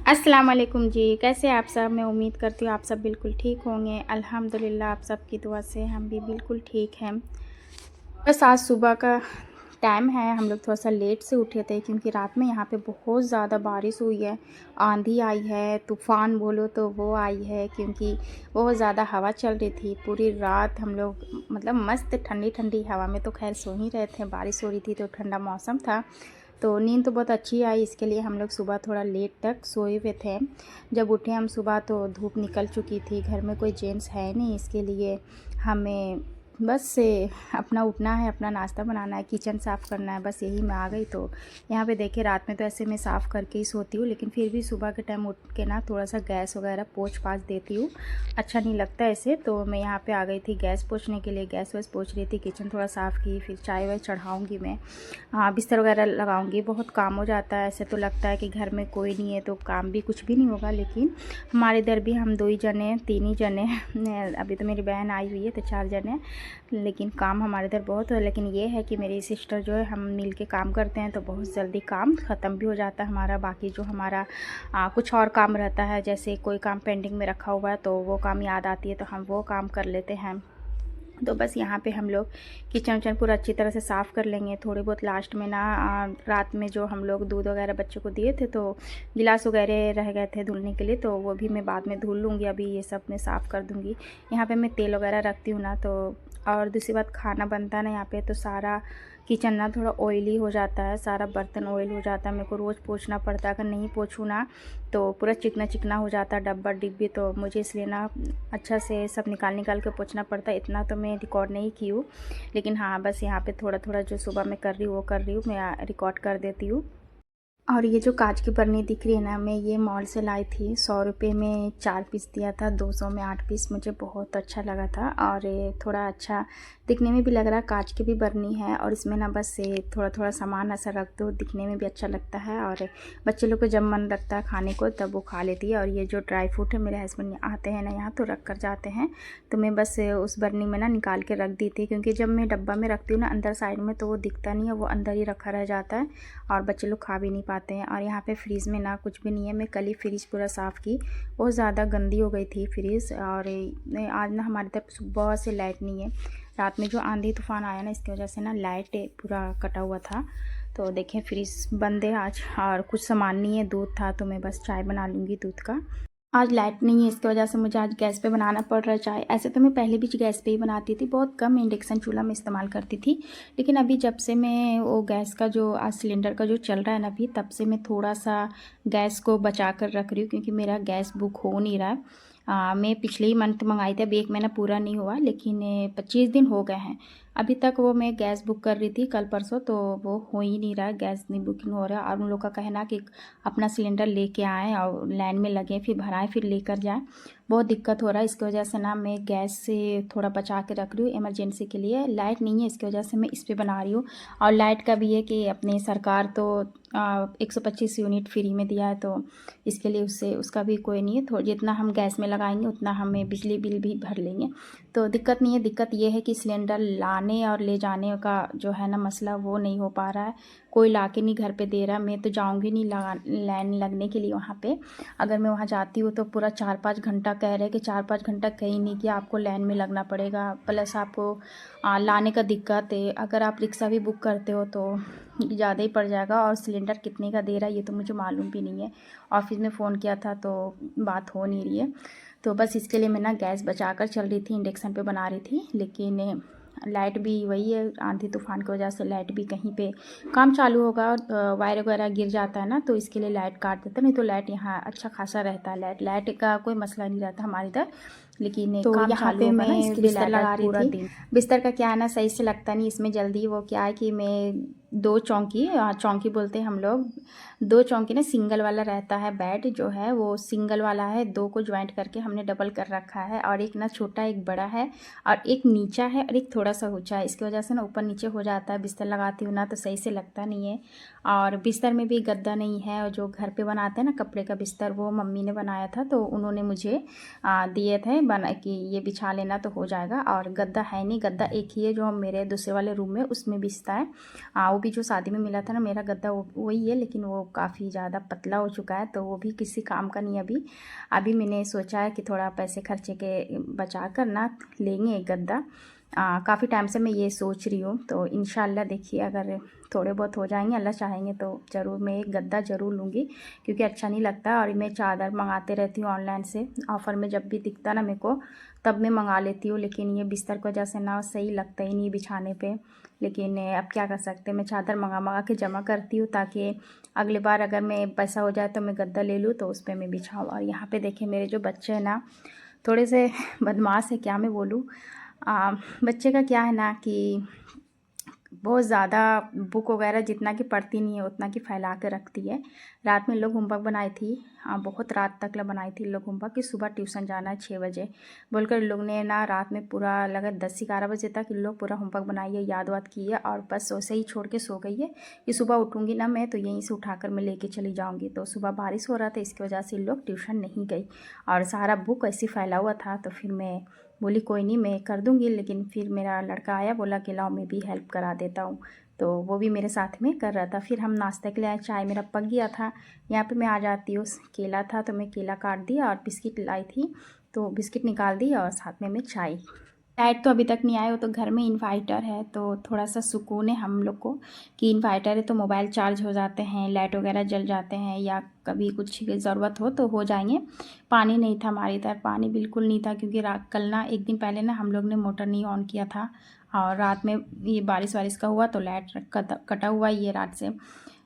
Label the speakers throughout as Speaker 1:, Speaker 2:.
Speaker 1: अस्सलाम वालेकुम जी। कैसे आप सब? मैं उम्मीद करती हूँ आप सब बिल्कुल ठीक होंगे। अल्हम्दुलिल्लाह आप सब की दुआ से हम भी बिल्कुल ठीक हैं। बस आज सुबह का टाइम है, हम लोग थोड़ा-सा लेट से उठे थे क्योंकि रात में यहाँ पे बहुत ज़्यादा बारिश हुई है, आंधी आई है, तूफ़ान बोलो तो वो आई है क्योंकि बहुत ज़्यादा हवा चल रही थी। पूरी रात हम लोग मतलब मस्त ठंडी-ठंडी हवा में तो ख़ैर सो ही रहे थे, बारिश हो रही थी तो ठंडा मौसम था। तो नींद तो बहुत अच्छी आई, इसके लिए हम लोग सुबह थोड़ा लेट तक सोए हुए थे। जब उठे हम सुबह तो धूप निकल चुकी थी, घर में कोई जेंट्स है नहीं, इसके लिए हमें बस से अपना उठना है, अपना नाश्ता बनाना है, किचन साफ़ करना है, बस यही मैं आ गई। तो यहाँ पे देखिए रात में तो ऐसे मैं साफ़ करके ही सोती हूँ, लेकिन फिर भी सुबह के टाइम उठ के ना थोड़ा-सा गैस वगैरह पोंछ-पाछ देती हूँ, अच्छा नहीं लगता ऐसे। तो मैं यहाँ पे आ गई थी गैस पोंछने के लिए, गैस-वैस पोंछ रही थी, किचन थोड़ा साफ़ की, फिर चाय-वाय चढ़ाऊँगी मैं। हाँ, बिस्तर वगैरह लगाऊंगी, बहुत काम हो जाता है। ऐसे तो लगता है कि घर में कोई नहीं है तो काम भी कुछ भी नहीं होगा, लेकिन हमारे इधर भी हम 2 ही जने 3 ही जने अभी तो मेरी बहन आई हुई है तो 4 जने, लेकिन काम हमारे इधर बहुत है। लेकिन ये है कि मेरी सिस्टर जो है हम मिल के काम करते हैं तो बहुत जल्दी काम ख़त्म भी हो जाता है हमारा। बाकी जो हमारा कुछ और काम रहता है, जैसे कोई काम पेंडिंग में रखा हुआ है तो वो काम याद आती है तो हम वो काम कर लेते हैं। तो बस यहाँ पे हम लोग किचन विचन पूरा अच्छी तरह से साफ़ कर लेंगे। थोड़ी बहुत लास्ट में ना रात में जो हम लोग दूध वगैरह बच्चों को दिए थे तो गिलास वगैरह रह गए थे धुलने के लिए, तो वो भी मैं बाद में धुल लूँगी। अभी ये सब मैं साफ़ कर दूँगी। यहाँ पे मैं तेल वगैरह रखती हूँ ना, तो और दूसरी बात खाना बनता है ना यहाँ पे, तो सारा किचन ना थोड़ा ऑयली हो जाता है, सारा बर्तन ऑयल हो जाता है, मेरे को रोज़ पोंछना पड़ता है। अगर नहीं पोंछूँ ना तो पूरा चिकना चिकना हो जाता है डब्बा डिब्बी, तो मुझे इसलिए ना अच्छा से सब निकाल निकाल के पोंछना पड़ता है। इतना तो मैं रिकॉर्ड नहीं की हूँ, लेकिन हाँ बस यहाँ पे थोड़ा थोड़ा जो सुबह मैं कर रही हूँ वो कर रही हूँ, मैं रिकॉर्ड कर देती हूँ। और ये जो कांच की बर्नी दिख रही है ना, मैं ये मॉल से लाई थी। 100 रुपये में 4 पीस दिया था, 200 में 8 पीस, मुझे बहुत अच्छा लगा था। और ये थोड़ा अच्छा दिखने में भी लग रहा है, कांच की भी बर्नी है और इसमें ना बस ये थोड़ा थोड़ा सामान ऐसा रख दो, दिखने में भी अच्छा लगता है। और बच्चे लोग को जब मन लगता है खाने को तब वो खा लेती है। और ये जो ड्राई फ्रूट है, मेरे हस्बैंड आते हैं ना यहाँ तो रख कर जाते हैं, तो मैं बस उस बर्नी में ना निकाल के रख दी थी, क्योंकि जब मैं डब्बा में रखती हूँ ना अंदर साइड में तो वो दिखता नहीं है, वो अंदर ही रखा रह जाता है और बच्चे लोग खा भी नहीं पाते हैं। और यहाँ पे फ्रीज़ में ना कुछ भी नहीं है, मैं कल ही फ्रिज पूरा साफ़ की, बहुत ज़्यादा गंदी हो गई थी फ्रिज। और आज ना हमारी तरफ सुबह से लाइट नहीं है, रात में जो आंधी तूफ़ान आया ना इसकी वजह से ना लाइट पूरा कटा हुआ था। तो देखें फ्रिज बंद है आज, और कुछ सामान नहीं है, दूध था तो मैं बस चाय बना लूँगी दूध का। आज लाइट नहीं है, इसकी वजह से मुझे आज गैस पे बनाना पड़ रहा है चाय। ऐसे तो मैं पहले भी गैस पे ही बनाती थी, बहुत कम इंडक्शन चूल्हा में इस्तेमाल करती थी, लेकिन अभी जब से मैं वो गैस का जो आज सिलेंडर का जो चल रहा है ना अभी, तब से मैं थोड़ा सा गैस को बचा कर रख रही हूँ, क्योंकि मेरा गैस बुक हो नहीं रहा है। मैं पिछले ही मंथ मंगाई थी, अभी 1 महीना पूरा नहीं हुआ, लेकिन 25 दिन हो गए हैं अभी तक वो मैं गैस बुक कर रही थी कल परसों, तो वो हो ही नहीं रहा है, गैस नहीं बुकिंग हो रहा है। और उन लोग का कहना कि अपना सिलेंडर लेके आएँ और लाइन में लगें, फिर भराएँ, फिर लेकर जाएँ। बहुत दिक्कत हो रहा है, इसकी वजह से ना मैं गैस से थोड़ा बचा के रख रही हूँ इमरजेंसी के लिए। लाइट नहीं है, इसकी वजह से मैं इस पे बना रही हूँ। और लाइट का भी है कि अपनी सरकार तो 125 यूनिट फ्री में दिया है, तो इसके लिए उससे उसका भी कोई नहीं है, थोड़ा जितना हम गैस में लगाएंगे उतना हमें बिजली बिल भी भर लेंगे, तो दिक्कत नहीं है। दिक्कत ये है कि सिलेंडर लाने और ले जाने का जो है ना मसला, वो नहीं हो पा रहा है, कोई ला के नहीं घर पे दे रहा। मैं तो जाऊंगी नहीं लाइन लगने के लिए वहाँ पे, अगर मैं वहाँ जाती हूँ तो पूरा 4-5 घंटा कह रहे हैं कि 4-5 घंटा कहीं नहीं कि आपको लाइन में लगना पड़ेगा, प्लस आपको लाने का दिक्कत है। अगर आप रिक्शा भी बुक करते हो तो ज़्यादा ही पड़ जाएगा, और सिलेंडर कितने का दे रहा है ये तो मुझे मालूम भी नहीं है। ऑफिस में फ़ोन किया था तो बात हो नहीं रही है, तो बस इसके लिए मैं ना गैस बचा कर चल रही थी, इंडक्शन पे बना रही थी। लेकिन लाइट भी वही है, आंधी तूफ़ान की वजह से लाइट भी कहीं पे काम चालू होगा और वायर वगैरह गिर जाता है ना, तो इसके लिए लाइट काट देता है। नहीं तो लाइट यहाँ अच्छा खासा रहता है, लाइट का कोई मसला नहीं रहता हमारे इधर, लेकिन तो काम यहाँ चालू पे होगा ना, इसके लिए बिस्तर लगा रही थी। बिस्तर का क्या है ना, सही से लगता नहीं इसमें जल्दी। वो क्या है कि मैं 2 चौंकी, चौंकी बोलते हैं हम लोग, 2 चौंकी ना, सिंगल वाला रहता है बेड जो है वो सिंगल वाला है, 2 को ज्वाइंट करके हमने डबल कर रखा है, और एक ना छोटा एक बड़ा है, और एक नीचा है और एक थोड़ा सा ऊंचा है। इसकी वजह से ना ऊपर नीचे हो जाता है, बिस्तर लगाती हूँ ना तो सही से लगता नहीं है। और बिस्तर में भी गद्दा नहीं है, और जो घर पे बनाते हैं ना कपड़े का बिस्तर, वो मम्मी ने बनाया था, तो उन्होंने मुझे दिए थे बना कि ये बिछा लेना तो हो जाएगा। और गद्दा है नहीं, गद्दा एक ही है जो मेरे दूसरे वाले रूम में उसमें बिछता है। वो भी जो शादी में मिला था ना मेरा गद्दा, वो वही है, लेकिन वो काफ़ी ज़्यादा पतला हो चुका है, तो वो भी किसी काम का नहीं है अभी। अभी मैंने सोचा है कि थोड़ा पैसे खर्चे के बचा कर ना लेंगे एक गद्दा। काफ़ी टाइम से मैं ये सोच रही हूँ, तो इंशाल्लाह देखिए अगर थोड़े बहुत हो जाएंगे, अल्लाह चाहेंगे तो ज़रूर मैं एक गद्दा ज़रूर लूँगी, क्योंकि अच्छा नहीं लगता। और मैं चादर मंगाते रहती हूँ ऑनलाइन से, ऑफ़र में जब भी दिखता ना मेरे को तब मैं मंगा लेती हूँ, लेकिन ये बिस्तर की वजह से ना सही लगता ही नहीं बिछाने पे। लेकिन अब क्या कर सकते हैं, मैं चादर मंगा के जमा करती हूँ, ताकि अगली बार अगर मैं पैसा हो जाए तो मैं गद्दा ले लूँ, तो उस पर मैं बिछाऊँ। और यहाँ पे देखिए मेरे जो बच्चे हैं ना थोड़े से बदमाश है, क्या मैं बोलूँ। बच्चे का क्या है ना कि बहुत ज़्यादा बुक वगैरह जितना कि पढ़ती नहीं है उतना कि फैला के रखती है। रात में लोग होमवर्क बनाई थी, बहुत रात तक बनाई थी लोग होमवर्क कि सुबह ट्यूशन जाना है 6 बजे बोलकर। लोग ने ना रात में पूरा लगा 10-11 बजे तक इन लोग पूरा होमवर्क बनाई है, याद वाद की है, और बस वैसे ही छोड़ के सो गई है कि सुबह उठूँगी ना मैं तो यहीं से उठाकर मैं लेके चली जाऊँगी। तो सुबह बारिश हो रहा था, इसकी वजह से इन लोग ट्यूशन नहीं गई, और सारा बुक ऐसे फैला हुआ था। तो फिर मैं बोली कोई नहीं मैं कर दूँगी, लेकिन फिर मेरा लड़का आया, बोला कि लाओ मैं भी हेल्प करा देता हूँ, तो वो भी मेरे साथ में कर रहा था। फिर हम नाश्ते के लिए आए, चाय मेरा पक गया था। यहाँ पे मैं आ जाती हूँ, केला था तो मैं केला काट दिया, और बिस्किट लाई थी तो बिस्किट निकाल दी, और साथ में मैं चाय। लाइट तो अभी तक नहीं आया, वो तो घर में इन्वर्टर है, तो थोड़ा सा सुकून है हम लोग को कि इन्वर्टर है तो मोबाइल चार्ज हो जाते हैं, लाइट वगैरह जल जाते हैं, या कभी कुछ की ज़रूरत हो तो हो जाएंगे। पानी नहीं था हमारी इधर, पानी बिल्कुल नहीं था, क्योंकि रात कल ना एक दिन पहले ना हम लोग ने मोटर नहीं ऑन किया था, और रात में ये बारिश वारिश का हुआ तो लाइट कटा हुआ ये रात से।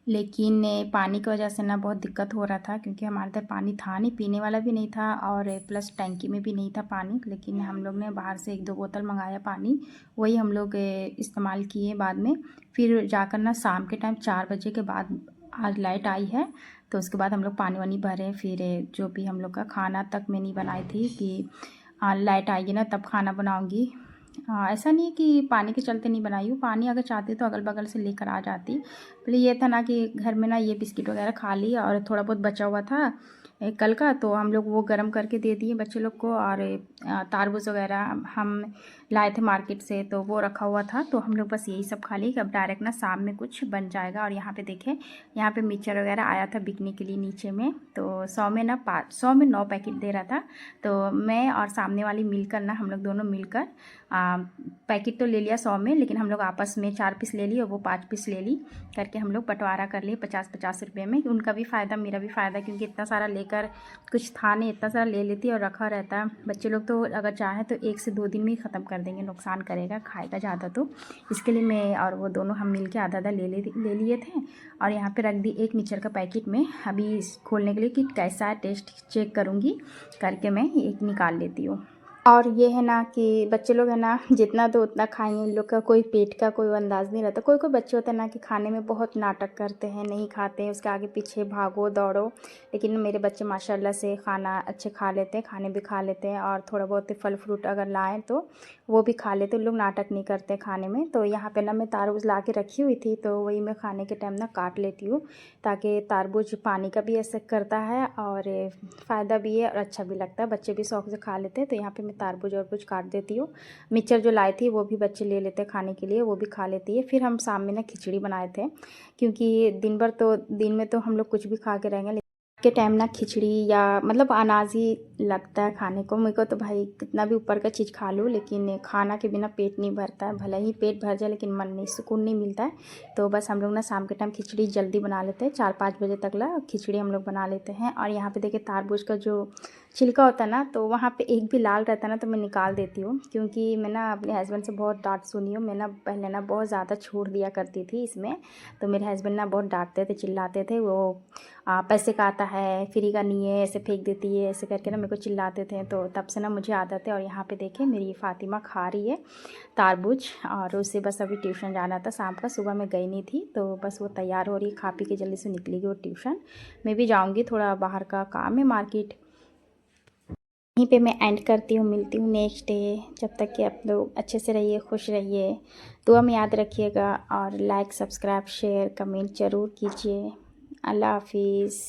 Speaker 1: लेकिन पानी की वजह से ना बहुत दिक्कत हो रहा था, क्योंकि हमारे इधर पानी था नहीं, पीने वाला भी नहीं था, और प्लस टंकी में भी नहीं था पानी। लेकिन हम लोग ने बाहर से 1-2 बोतल मंगाया पानी, वही हम लोग इस्तेमाल किए बाद में। फिर जाकर ना शाम के टाइम 4 बजे के बाद आज लाइट आई है, तो उसके बाद हम लोग पानी वानी भरे। फिर जो भी हम लोग का खाना तक मैं नहीं बनाई थी कि लाइट आएगी ना तब खाना बनाऊँगी। ऐसा नहीं है कि पानी के चलते नहीं बनाई हूँ, पानी अगर चाहती तो अगल बगल से लेकर आ जाती। पहले ये था ना कि घर में ना ये बिस्किट वगैरह खा ली, और थोड़ा बहुत बचा हुआ था कल का, तो हम लोग वो गर्म करके दे दिए बच्चे लोग को। और तारबूज वगैरह हम लाए थे मार्केट से, तो वो रखा हुआ था, तो हम लोग बस यही सब खा ली कि अब डायरेक्ट ना शाम में कुछ बन जाएगा। और यहाँ पे देखें, यहाँ पे मिक्सचर वगैरह आया था बिकने के लिए नीचे में, तो 100 में ना 100 में 9 पैकेट दे रहा था। तो मैं और सामने वाली मिलकर ना, हम लोग दोनों मिलकर पैकेट तो ले लिया 100 में, लेकिन हम लोग आपस में 4 पीस ले लिए और वो 5 पीस ले ली, करके हम लोग बंटवारा कर लिए 50-50 रुपये में। उनका भी फ़ायदा मेरा भी फ़ायदा, क्योंकि इतना सारा लेकर कुछ था नहीं, इतना सारा ले लेती और रखा रहता। बच्चे लोग तो अगर चाहें तो 1 से 2 दिन में ही ख़त्म कर देंगे, नुकसान करेगा खाएगा ज़्यादा, तो इसके लिए मैं और वो दोनों हम मिल के आधा ले लिए थे। और यहाँ पे रख दी एक मिक्सचर का पैकेट में, अभी खोलने के लिए कि कैसा है टेस्ट चेक करूँगी करके मैं एक निकाल लेती हूँ। और ये है ना कि बच्चे लोग है ना जितना तो उतना खाएंगे, इन लोग का कोई पेट का कोई अंदाज़ नहीं रहता। कोई कोई बच्चे होते हैं ना कि खाने में बहुत नाटक करते हैं, नहीं खाते हैं, उसके आगे पीछे भागो दौड़ो। लेकिन मेरे बच्चे माशाल्लाह से खाना अच्छे खा लेते हैं, खाने भी खा लेते हैं, और थोड़ा बहुत फल फ्रूट अगर लाएँ तो वो भी खा लेते हैं। लोग नाटक नहीं करते खाने में। तो यहाँ पे ना मैं तारबूज ला के रखी हुई थी, तो वही मैं खाने के टाइम ना काट लेती हूँ, ताकि तारबूज पानी का भी असर करता है और फ़ायदा भी है और अच्छा भी लगता है, बच्चे भी शौक़ से खा लेते हैं। तो यहाँ पे मैं तारबूज और कुछ काट देती हूँ। मिक्सचर जो लाई थी वो भी बच्चे ले लेते हैं खाने के लिए, वो भी खा लेती है। फिर हम शाम में ना खिचड़ी बनाए थे, क्योंकि दिन में तो हम लोग कुछ भी खा के रहेंगे, के टाइम ना खिचड़ी या मतलब अनाज ही लगता है खाने को। मेरे को तो भाई कितना भी ऊपर का चीज़ खा लूँ, लेकिन खाना के बिना पेट नहीं भरता है। भले ही पेट भर जाए लेकिन मन नहीं, सुकून नहीं मिलता है। तो बस हम लोग ना शाम के टाइम खिचड़ी जल्दी बना लेते हैं, 4-5 बजे तक ला खिचड़ी हम लोग बना लेते हैं। और यहाँ पे देखिए तारबूज का जो छिलका होता है ना, तो वहाँ पे एक भी लाल रहता है ना तो मैं निकाल देती हूँ, क्योंकि मैं ना अपने हस्बैंड से बहुत डांट सुनी हूँ। मैं ना पहले ना बहुत ज़्यादा छूट दिया करती थी इसमें, तो मेरे हस्बैंड ना बहुत डांटते थे, चिल्लाते थे, वो पैसे का आता है, फ्री का नहीं है, ऐसे फेंक देती है, ऐसे करके ना मेरे को चिल्लाते थे। तो तब से ना मुझे आदत है। और यहाँ पे देखिए मेरी फ़ातिमा खा रही है तारबूज, और उसे बस अभी ट्यूशन जाना था शाम का, सुबह मैं गई नहीं थी, तो बस वो तैयार हो रही है, खा पी के जल्दी से निकलेगी वो ट्यूशन। मैं भी जाऊँगी, थोड़ा बाहर का काम है मार्केट। यहीं पे मैं एंड करती हूँ, मिलती हूँ नेक्स्ट डे। जब तक कि आप लोग अच्छे से रहिए, खुश रहिए, दुआ में याद रखिएगा और लाइक, सब्सक्राइब, शेयर, कमेंट ज़रूर कीजिए। अल्लाह हाफिज़।